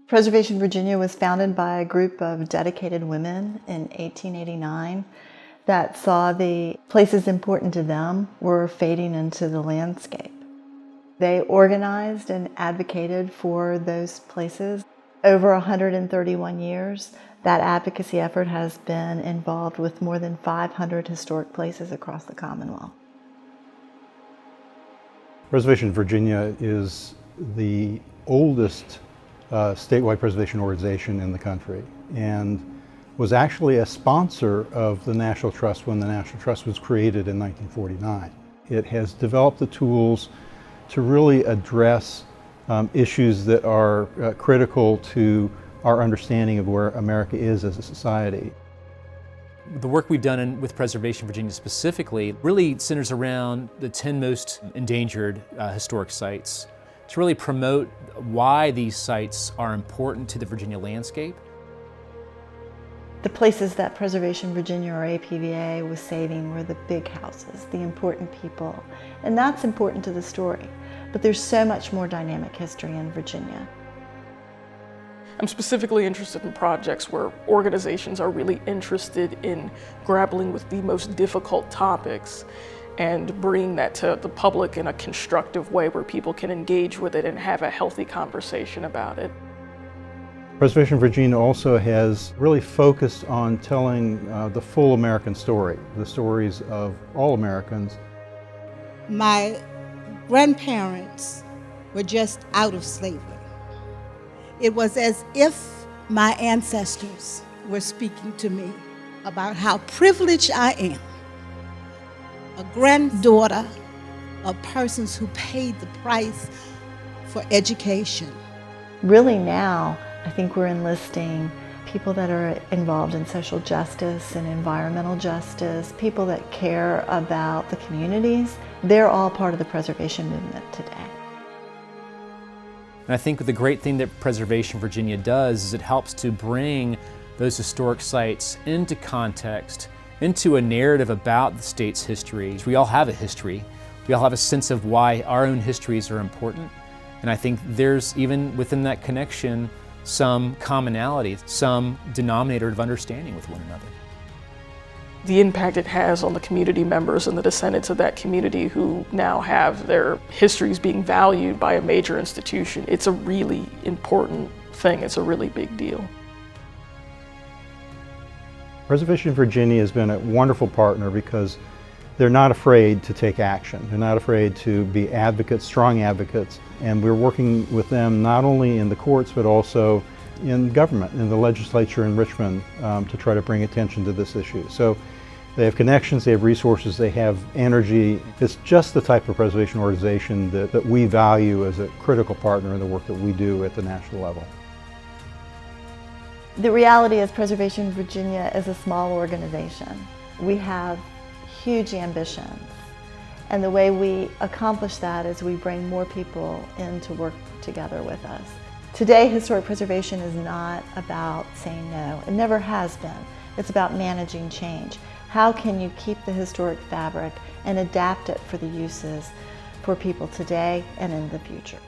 Preservation Virginia was founded by a group of dedicated women in 1889 that saw the places important to them were fading into the landscape. They organized and advocated for those places. Over 131 years, that advocacy effort has been involved with more than 500 historic places across the Commonwealth. Preservation Virginia is the oldest statewide preservation organization in the country and was actually a sponsor of the National Trust when the National Trust was created in 1949. It has developed the tools to really address issues that are critical to our understanding of where America is as a society. The work we've done with Preservation Virginia specifically really centers around the 10 most endangered historic sites to really promote why these sites are important to the Virginia landscape. The places that Preservation Virginia or APVA was saving were the big houses, the important people, and that's important to the story. But there's so much more dynamic history in Virginia. I'm specifically interested in projects where organizations are really interested in grappling with the most difficult topics and bringing that to the public in a constructive way where people can engage with it and have a healthy conversation about it. Preservation Virginia also has really focused on telling the full American story, the stories of all Americans. My grandparents were just out of slavery. It was as if my ancestors were speaking to me about how privileged I am, a granddaughter of persons who paid the price for education. Really now, I think we're enlisting people that are involved in social justice and environmental justice, people that care about the communities. They're all part of the preservation movement today. And I think the great thing that Preservation Virginia does is it helps to bring those historic sites into context, into a narrative about the state's history. We all have a history. We all have a sense of why our own histories are important. And I think there's, even within that connection, some commonality, some denominator of understanding with one another. The impact it has on the community members and the descendants of that community who now have their histories being valued by a major institution, it's a really important thing. It's a really big deal. Preservation Virginia has been a wonderful partner because they're not afraid to take action. They're not afraid to be advocates, strong advocates, and we're working with them not only in the courts but also in government, in the legislature in Richmond, to try to bring attention to this issue. So they have connections, they have resources, they have energy. It's just the type of preservation organization that we value as a critical partner in the work that we do at the national level. The reality is Preservation Virginia is a small organization. We have huge ambitions, and the way we accomplish that is we bring more people in to work together with us. Today, historic preservation is not about saying no. It never has been. It's about managing change. How can you keep the historic fabric and adapt it for the uses for people today and in the future?